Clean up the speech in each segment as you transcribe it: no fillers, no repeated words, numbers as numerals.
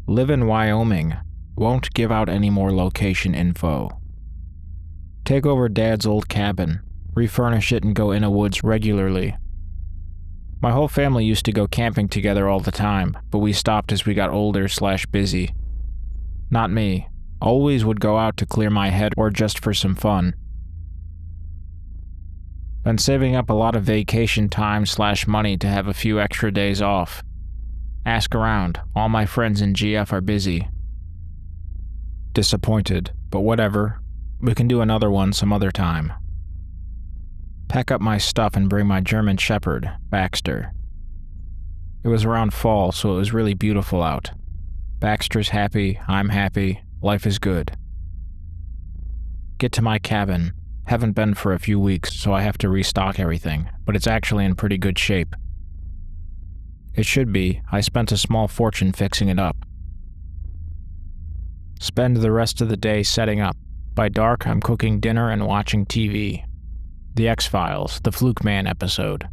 Live in Wyoming. Won't give out any more location info. Take over Dad's old cabin. Refurnish it and go in the woods regularly. My whole family used to go camping together all the time, but we stopped as we got older/busy. Not me. Always would go out to clear my head or just for some fun. Been saving up a lot of vacation time/money to have a few extra days off. Ask around. All my friends in GF are busy. Disappointed, but whatever. We can do another one some other time. Pack up my stuff and bring my German Shepherd, Baxter. It was around fall, so it was really beautiful out. Baxter's happy, I'm happy, life is good. Get to my cabin. Haven't been for a few weeks, so I have to restock everything, but it's actually in pretty good shape. It should be. I spent a small fortune fixing it up. Spend the rest of the day setting up. By dark, I'm cooking dinner and watching TV. The X-Files, the Fluke Man episode.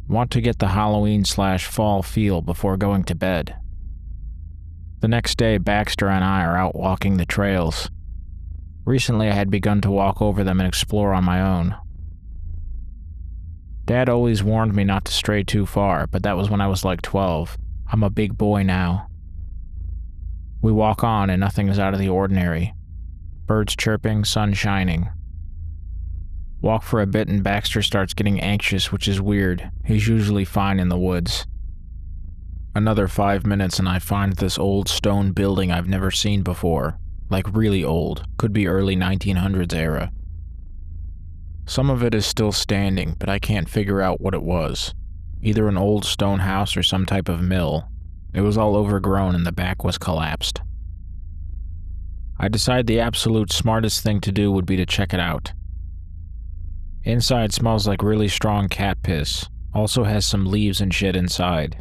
Want to get the Halloween/fall feel before going to bed. The next day, Baxter and I are out walking the trails. Recently, I had begun to walk over them and explore on my own. Dad always warned me not to stray too far, but that was when I was like 12. I'm a big boy now. We walk on and nothing is out of the ordinary. Birds chirping, sun shining. Walk for a bit and Baxter starts getting anxious, which is weird. He's usually fine in the woods. Another 5 minutes and I find this old stone building I've never seen before. Like really old. Could be early 1900s era. Some of it is still standing, but I can't figure out what it was. Either an old stone house or some type of mill. It was all overgrown and the back was collapsed. I decide the absolute smartest thing to do would be to check it out. Inside smells like really strong cat piss. Also has some leaves and shit inside.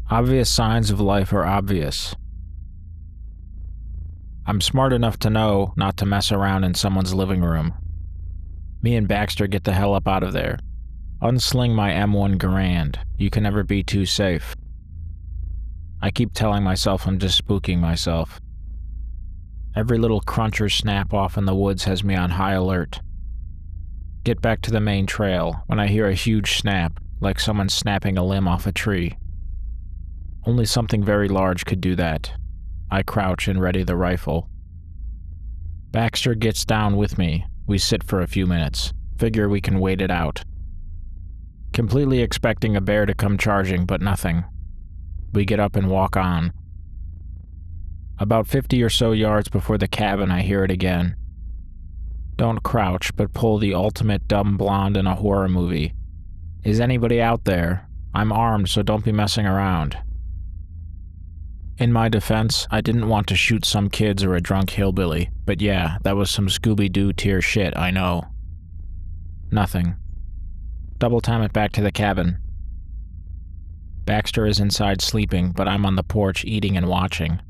Obvious signs of life are obvious. I'm smart enough to know not to mess around in someone's living room. Me and Baxter get the hell up out of there. Unsling my M1 Garand. You can never be too safe. I keep telling myself I'm just spooking myself. Every little crunch or snap off in the woods has me on high alert. Get back to the main trail when I hear a huge snap, like someone snapping a limb off a tree. Only something very large could do that. I crouch and ready the rifle. Baxter gets down with me. We sit for a few minutes. Figure we can wait it out. Completely expecting a bear to come charging, but nothing. We get up and walk on. About 50 or so yards before the cabin, I hear it again. Don't crouch, but pull the ultimate dumb blonde in a horror movie. Is anybody out there? I'm armed, so don't be messing around. In my defense, I didn't want to shoot some kids or a drunk hillbilly, but yeah, that was some Scooby-Doo tier shit, I know. Nothing. Double time it back to the cabin. Baxter is inside sleeping, but I'm on the porch eating and watching.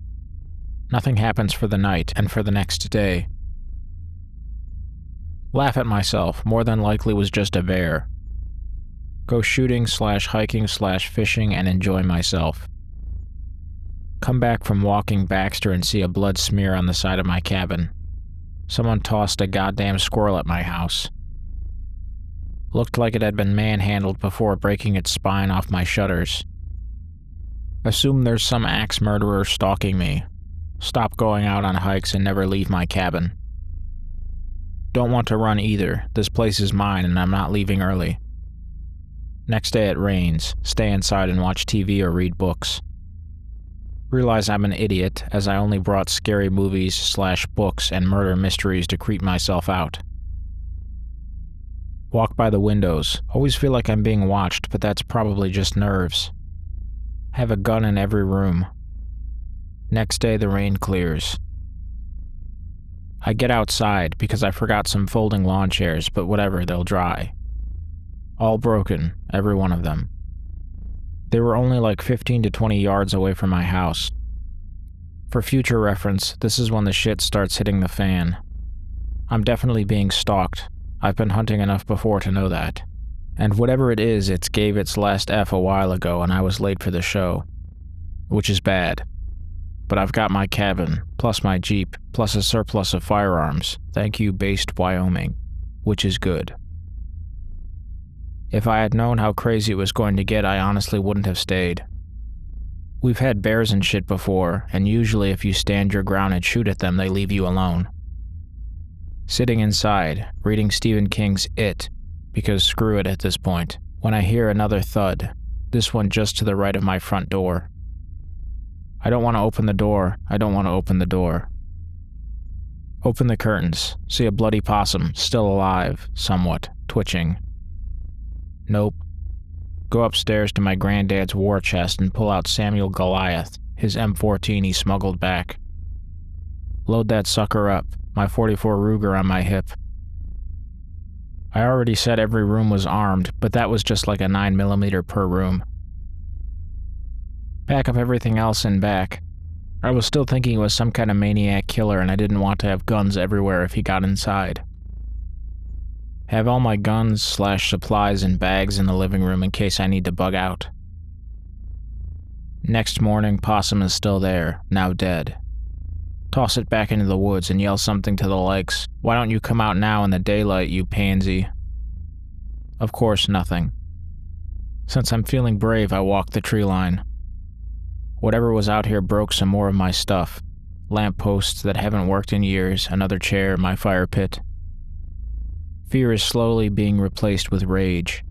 Nothing happens for the night and for the next day. Laugh at myself, more than likely was just a bear. Go shooting/hiking/fishing and enjoy myself. Come back from walking Baxter and see a blood smear on the side of my cabin. Someone tossed a goddamn squirrel at my house. Looked like it had been manhandled before breaking its spine off my shutters. Assume there's some axe murderer stalking me. Stop going out on hikes and never leave my cabin. Don't want to run either. This place is mine and I'm not leaving early. Next day it rains. Stay inside and watch TV or read books. Realize I'm an idiot, as I only brought scary movies/books and murder mysteries to creep myself out. Walk by the windows. Always feel like I'm being watched, but that's probably just nerves. Have a gun in every room. Next day the rain clears. I get outside because I forgot some folding lawn chairs, but whatever, they'll dry. All broken, every one of them. They were only like 15 to 20 yards away from my house. For future reference, this is when the shit starts hitting the fan. I'm definitely being stalked. I've been hunting enough before to know that. And whatever it is, it gave its last F a while ago and I was late for the show. Which is bad. but I've got my cabin, plus my Jeep, plus a surplus of firearms, thank you based Wyoming, which is good. If I had known how crazy it was going to get, I honestly wouldn't have stayed. We've had bears and shit before, and usually if you stand your ground and shoot at them, they leave you alone. Sitting inside, reading Stephen King's It, because screw it at this point, when I hear another thud, this one just to the right of my front door. I don't want to open the door, I don't want to open the door. Open the curtains, see a bloody possum, still alive, somewhat, twitching. Nope. Go upstairs to my granddad's war chest and pull out Samuel Goliath, his M14 he smuggled back. Load that sucker up, my .44 Ruger on my hip. I already said every room was armed, but that was just like a 9mm per room. Pack up everything else in back. I was still thinking it was some kind of maniac killer and I didn't want to have guns everywhere if he got inside. Have all my guns/supplies in bags in the living room in case I need to bug out. Next morning, possum is still there, now dead. Toss it back into the woods and yell something to the likes, "Why don't you come out now in the daylight, you pansy?" Of course, nothing. Since I'm feeling brave, I walk the tree line. Whatever was out here broke some more of my stuff. Lampposts that haven't worked in years, another chair, my fire pit. Fear is slowly being replaced with rage.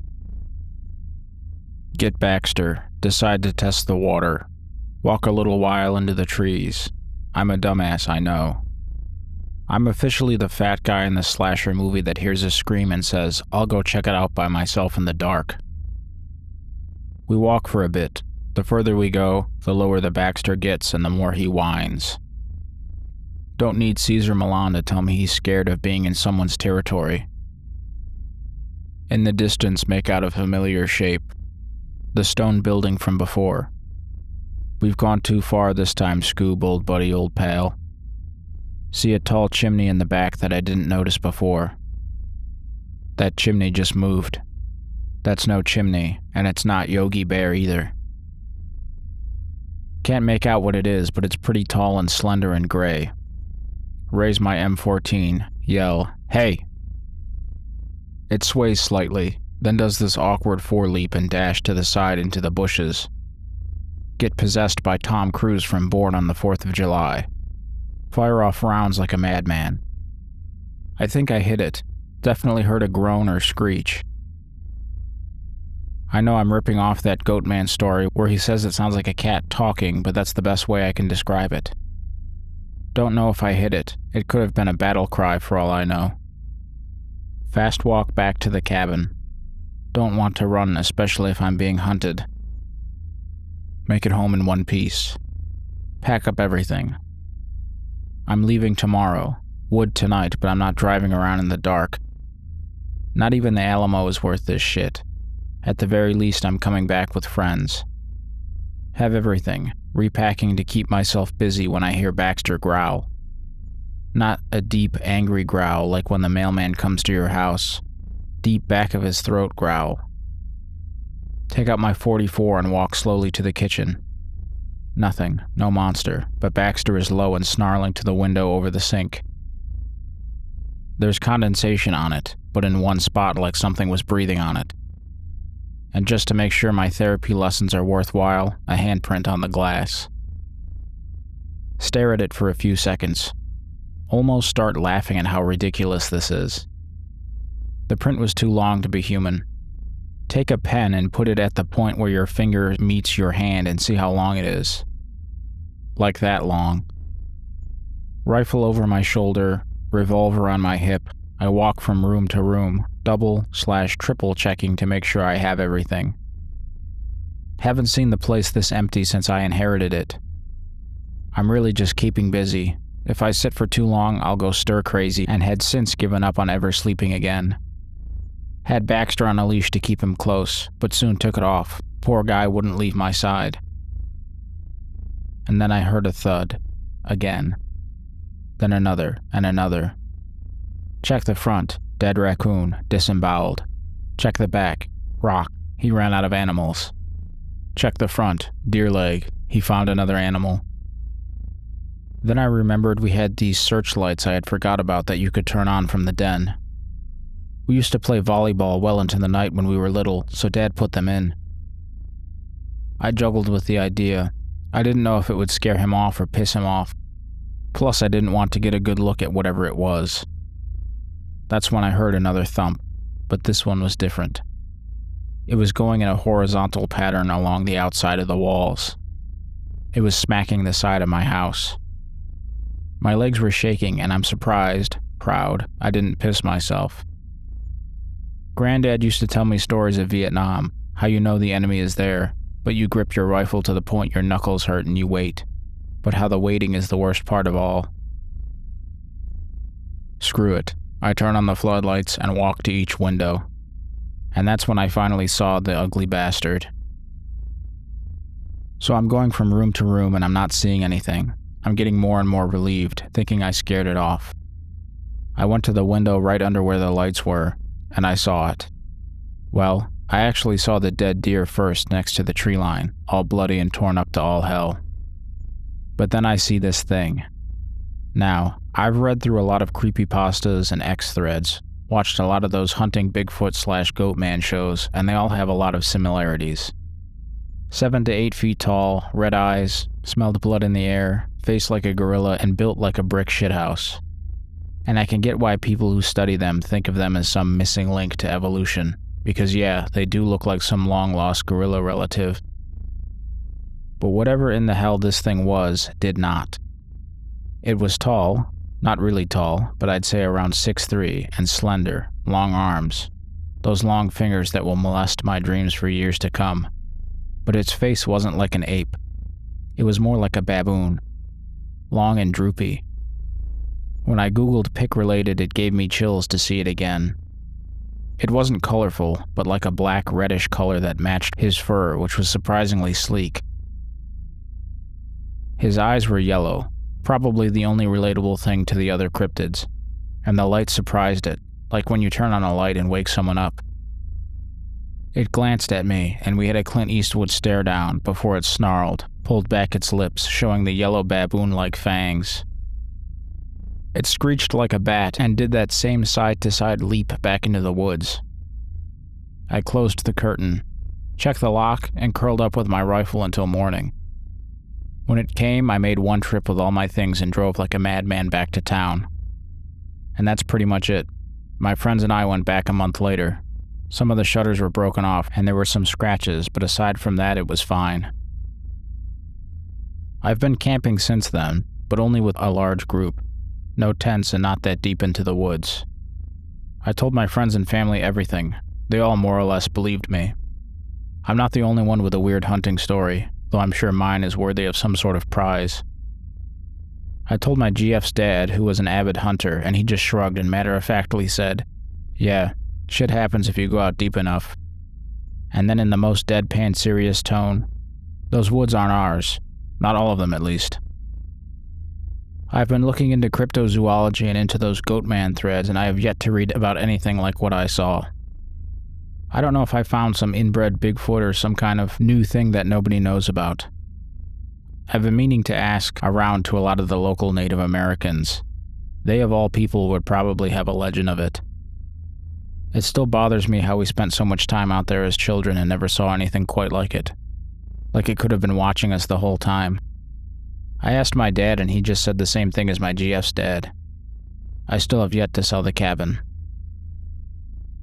Get Baxter. Decide to test the water. Walk a little while into the trees. I'm a dumbass, I know. I'm officially the fat guy in the slasher movie that hears a scream and says, "I'll go check it out by myself in the dark." We walk for a bit. The further we go, the lower the Baxter gets and the more he whines. Don't need Caesar Milan to tell me he's scared of being in someone's territory. In the distance, make out a familiar shape. The stone building from before. We've gone too far this time, Scoob, old buddy, old pal. See a tall chimney in the back that I didn't notice before. That chimney just moved. That's no chimney, and it's not Yogi Bear either. Can't make out what it is, but it's pretty tall and slender and gray. Raise my M14, yell, "Hey!" It sways slightly, then does this awkward foreleap and dash to the side into the bushes. Get possessed by Tom Cruise from Born on the 4th of July. Fire off rounds like a madman. I think I hit it. Definitely heard a groan or screech. I know I'm ripping off that Goatman story where he says it sounds like a cat talking, but that's the best way I can describe it. Don't know if I hit it. It could have been a battle cry for all I know. Fast walk back to the cabin. Don't want to run, especially if I'm being hunted. Make it home in one piece. Pack up everything. I'm leaving tomorrow. Would tonight, but I'm not driving around in the dark. Not even the Alamo is worth this shit. At the very least, I'm coming back with friends. Have everything, repacking to keep myself busy when I hear Baxter growl. Not a deep, angry growl like when the mailman comes to your house. Deep back of his throat growl. Take out my .44 and walk slowly to the kitchen. Nothing, no monster, but Baxter is low and snarling to the window over the sink. There's condensation on it, but in one spot like something was breathing on it. And just to make sure my therapy lessons are worthwhile, a handprint on the glass. Stare at it for a few seconds. Almost start laughing at how ridiculous this is. The print was too long to be human. Take a pen and put it at the point where your finger meets your hand and see how long it is. Like that long. Rifle over my shoulder, revolver on my hip, I walk from room to room, double/triple checking to make sure I have everything. Haven't seen the place this empty since I inherited it. I'm really just keeping busy. If I sit for too long, I'll go stir crazy and had since given up on ever sleeping again. Had Baxter on a leash to keep him close, but soon took it off. Poor guy wouldn't leave my side. And then I heard a thud. Again. Then another, and another. Check the front. Dead raccoon, disemboweled. Check the back. Rock. He ran out of animals. Check the front. Deer leg. He found another animal. Then I remembered we had these searchlights I had forgot about that you could turn on from the den. We used to play volleyball well into the night when we were little, so Dad put them in. I juggled with the idea. I didn't know if it would scare him off or piss him off. Plus, I didn't want to get a good look at whatever it was. That's when I heard another thump, but this one was different. It was going in a horizontal pattern along the outside of the walls. It was smacking the side of my house. My legs were shaking, and I'm surprised, proud, I didn't piss myself. Granddad used to tell me stories of Vietnam, how you know the enemy is there, but you grip your rifle to the point your knuckles hurt and you wait. But how the waiting is the worst part of all. Screw it. I turn on the floodlights and walk to each window. And that's when I finally saw the ugly bastard. So I'm going from room to room and I'm not seeing anything. I'm getting more and more relieved, thinking I scared it off. I went to the window right under where the lights were, and I saw it. Well, I actually saw the dead deer first next to the tree line, all bloody and torn up to all hell. But then I see this thing. Now, I've read through a lot of creepypastas and X threads, watched a lot of those hunting Bigfoot/Goatman shows, and they all have a lot of similarities. 7 to 8 feet tall, red eyes, smelled blood in the air, faced like a gorilla, and built like a brick shithouse. And I can get why people who study them think of them as some missing link to evolution, because yeah, they do look like some long-lost gorilla relative. But whatever in the hell this thing was, did not. It was tall, not really tall, but I'd say around 6'3", and slender, long arms, those long fingers that will molest my dreams for years to come. But its face wasn't like an ape. It was more like a baboon, long and droopy. When I googled pic-related, it gave me chills to see it again. It wasn't colorful, but like a black reddish color that matched his fur, which was surprisingly sleek. His eyes were yellow, probably the only relatable thing to the other cryptids, and the light surprised it, like when you turn on a light and wake someone up. It glanced at me, and we had a Clint Eastwood stare down before it snarled, pulled back its lips, showing the yellow baboon-like fangs. It screeched like a bat and did that same side-to-side leap back into the woods. I closed the curtain, checked the lock, and curled up with my rifle until morning. When it came, I made one trip with all my things and drove like a madman back to town. And that's pretty much it. My friends and I went back a month later. Some of the shutters were broken off and there were some scratches, but aside from that, it was fine. I've been camping since then, but only with a large group. No tents and not that deep into the woods. I told my friends and family everything. They all more or less believed me. I'm not the only one with a weird hunting story, though I'm sure mine is worthy of some sort of prize. I told my GF's dad, who was an avid hunter, and he just shrugged and matter-of-factly said, "Yeah, shit happens if you go out deep enough." And then in the most deadpan serious tone, "Those woods aren't ours. Not all of them, at least." I've been looking into cryptozoology and into those Goatman threads, and I have yet to read about anything like what I saw. I don't know if I found some inbred Bigfoot or some kind of new thing that nobody knows about. I've been meaning to ask around to a lot of the local Native Americans. They of all people would probably have a legend of it. It still bothers me how we spent so much time out there as children and never saw anything quite like it. Like it could have been watching us the whole time. I asked my dad and he just said the same thing as my GF's dad. I still have yet to sell the cabin.